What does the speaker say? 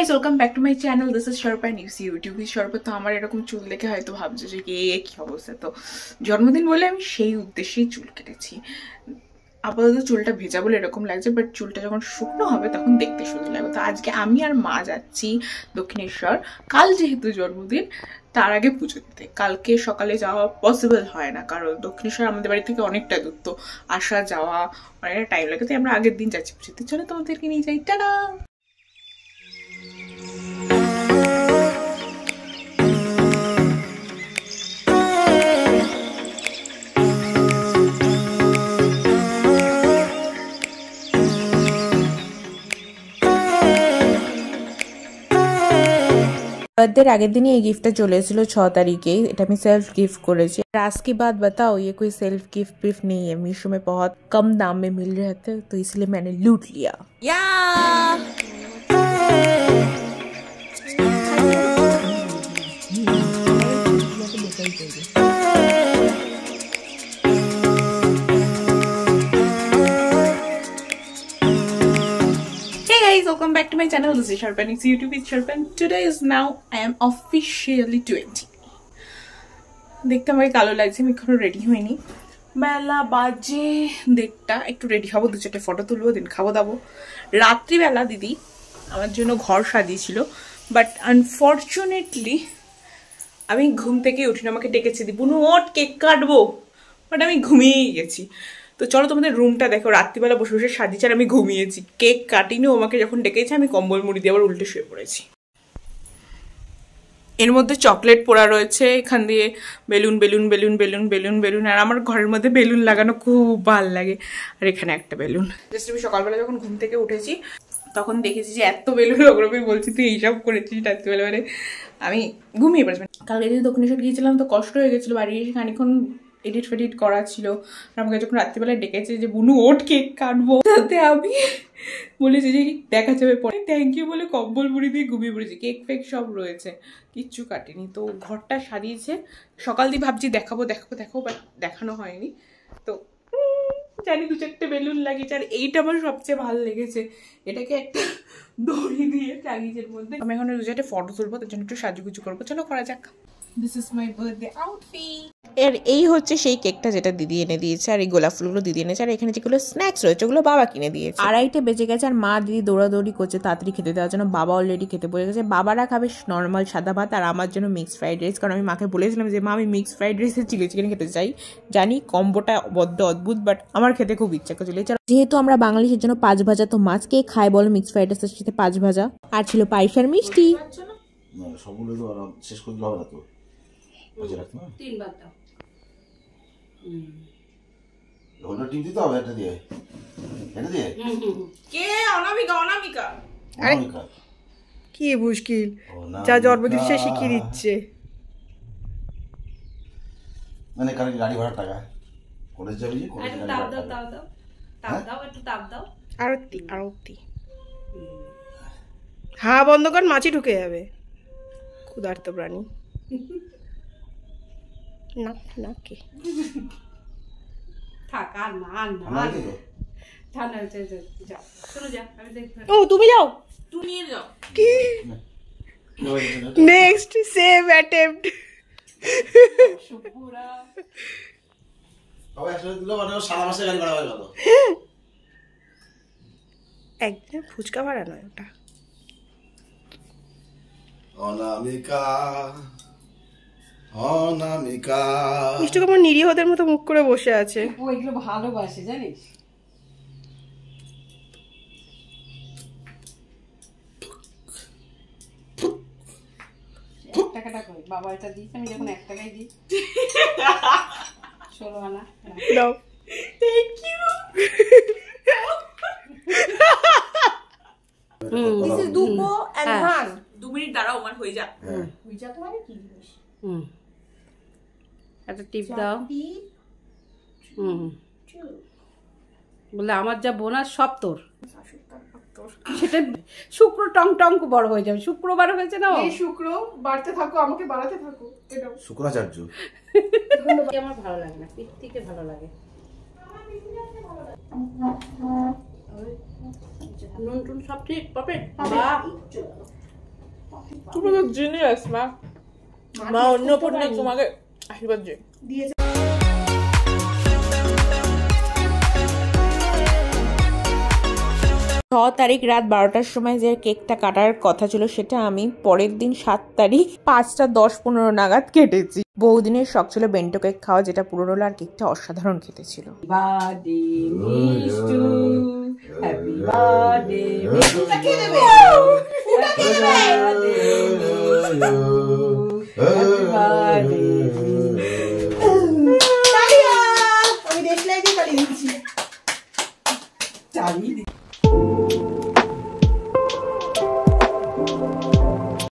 guys, welcome back to my channel. This is Sharpa and you see YouTube is Sharpa. তো আমার এরকম চুল দেখে হয়তো ভাবছো যে কি অবস্থা। তো জন্মদিন বলে আমি সেই উদ্দেশ্যেই চুল কেটেছি। আপাতত চুলটা ভেজা বলে এরকম লাগছে, বাট চুলটা যখন শুকনো হবে তখন দেখতে সুন্দর লাগবে। তো আজকে আমি আর মা যাচ্ছি দক্ষিণেশ্বর। কাল যেহেতু জন্মদিন, তার আগে পুজো দিতে। কালকে সকালে যাওয়া পসিবল হয় না, কারণ দক্ষিণেশ্বর আমাদের বাড়ি থেকে অনেকটা দূর, তো আসা যাওয়া অনেকটা টাইম লাগে। তাই আমরা আগের দিন যাচ্ছি পুজোতে। চলো তোমাদেরকে নিয়ে যাই। টাটা। बर्थडे आगे दिन ये गिफ्ट चले 6 तारीखे। এটা আমি सेल्फ गिफ्ट করেছি। आज की बात बताओ, ये कोई सेल्फ गिफ्ट नहीं है। मीशो में बहुत कम दाम में मिल रहे थे, तो इसलिए मैंने लूट लिया। Welcome back to my channel. This is Sharpa and it's YouTube with Sharpa. Today is now I am officially 20. দেখতে আমাকে কালো লাগছে, আমি এখনো রেডি হইনি। বেলা বাজে 1:30, একটু রেডি হবো, 2-4 ফটো তুলবো, দিন খাবো দাবো। রাত্রিবেলা দিদি আমার জন্য ঘর সাজিয়েছিল, বাট আনফর্চুনেটলি আমি ঘুম থেকে উঠিনি। আমাকে ডেকেছে, দি বুনু ওঠ কেক কাটবো, বাট আমি ঘুমিয়েই গেছি। তো চলো তোমাদের রুমটা দেখো। রাত্রিবেলা বসে বসে সাজিয়েছে আর আমি ঘুমিয়েছি, কেক কাটিনি। আমাকে যখন ডেকেছে আমি কম্বল মুড়ি দিয়ে আবার উল্টে শুয়ে পড়েছি। এর মধ্যে চকলেট পোড়া রয়েছে, এখান দিয়ে balloon balloon balloon balloon balloon balloon. আর আমার ঘরের মধ্যে বেলুন লাগানো খুব ভালো লাগে। আর এখানে একটা বেলুন। জাস্ট আমি সকালবেলা যখন ঘুম থেকে উঠেছি তখন দেখেছি যে এত বেলুন। ওগুলো আমি বলছি তুই এইসব করেছিস রাত্রিবেলা। মানে আমি ঘুমিয়ে পড়েছি। কালকে যদি দক্ষিণেশ্বর গিয়েছিলাম তো কষ্ট হয়ে গেছিলো, বাড়ি এসে খানিক্ষণ এডিট ফেডিট করা ছিল। আর আমাকে যখন রাত্রিবেলায় ডেকেছে যে বুনু ওঠ কেক কাটবো, তাতে আমি বলেছি যে দেখা যাবে পরে, থ্যাংক ইউ বলে কম্বল মুড়ি দিয়ে ঘুমিয়ে পড়েছি। কেক ফেক সব রয়েছে, কিচ্ছু কাটেনি। তো ঘরটা সারিয়েছে। সকাল দিয়ে ভাবছি দেখাবো দেখাবো দেখাবো, বাট দেখানো হয়নি। তো জানি 2-4টে বেলুন লাগিয়েছে। আর এইটা আমার সবচেয়ে ভালো লেগেছে, এটাকে একটা দড়ি দিয়ে লাগিয়েছে এর মধ্যে। আমি এখন 2-4টে ফটো তুলবো, তার জন্য একটু সাজুগুজু করবো। চলো করা যাক। This is my birthday outfit. এর এই হচ্ছে সেই কেকটা যেটা দিদি এনে দিয়েছে, আর এই গোলাপ ফুলগুলো দিদি এনেছে। আর এখানে যেগুলো স্ন্যাক্স রয়েছে ওগুলো বাবা কিনে দিয়েছে। 2:30 বেজে গেছে আর মা দিদি দৌড়াদৌড়ি করছে তাড়াতাড়ি খেতে দেওয়ার জন্য। বাবা অলরেডি খেতে বসে গেছে। বাবারা খাবে নর্মাল সাদা ভাত, আর আমার জন্য মিক্সড ফ্রাইড রাইস। কারণ আমি মাকে বলেছিলাম যে মা আমি মিক্সড ফ্রাইড রাইসের চিলি চিকেন খেতে চাই। জানি কম্বোটা বড্ড অদ্ভুত, বাট আমার খেতে খুব ইচ্ছা করছিল। যেহেতু আমরা বাঙালিদের জন্য 5 ভাজা, তো মাছ কে খায় বলো মিক্সড ফ্রাইড রাইসের সাথে 5 ভাজা। আর ছিল পায়েস আর মিষ্টি। সবগুলো তো শেষ করতে হবে না, তো 3 বার দাও। ওটা টিপ দিতে হবে, এটা দিয়ে কে অনামিকা? অনামিকা কি মুশকিল, যা জন্মদিন সে শিখিয়ে দিচ্ছে। মানে কারণ গাড়ি ভাড়া টাকা কলেজ যাবি যে কলেজ দাও একটু তাপ দাও। আরতি হ্যাঁ বন্ধ কর, মাছি ঢুকে যাবে। ক্ষুধার্ত প্রাণী। না না কে ও তুমি যাও, তুমি নিয়ে যাও। কি নেক্সট সেভ অ্যাটেম্প্ট। একদম ফুচকা ভাড়া নয় ওটা। মিষ্টি কেমন নিরীহদের মতো মুখ করে বসে আছে। ও এগুলো ভালোবাসে জানিস। টাকাটা কই বাবা, এটা দিস। আমি যখন 1 টাকাই দিই 16 আনা দাও। Thank you. দিস ইজ দুপো এন্ড হান। 2 মিনিট দাঁড়াও, আমার হয়ে যা। হয়ে যা তোমার কি জিনিস। একটা টিপ দাও। বলে আমার যা বোনাস সব তোর। সেটা শুক্র টং টং বড় হয়ে যাবে। শুক্রবার হয়েছে না, এই শুক্র বাড়তে থাকো, আমাকে বাড়াতে থাকো। এটা শুক্রাচার্য। আমার ভালো লাগে না, পিঠ থেকে ভালো লাগে। নুন টুন সব ঠিক পাবে। তুমি তো জিনিয়াস মা। মা অন্নপূর্ণা তোমাকে আশীর্বাদ যে দিয়েছে। 6 তারিখ রাত 12টার সময় যে কেকটা কাটার কথা ছিল সেটা আমি পরের দিন 7 তারিখ 5টা 10-15 নাগাদ কেটেছি। বহুদিনের শখ ছিল বেন্টো কেক খাওয়া, যেটা পূরণ হলো, আর কেকটা অসাধারণ খেতে ছিল। আমি দেশলাই দিয়ে পালিয়ে দিচ্ছি।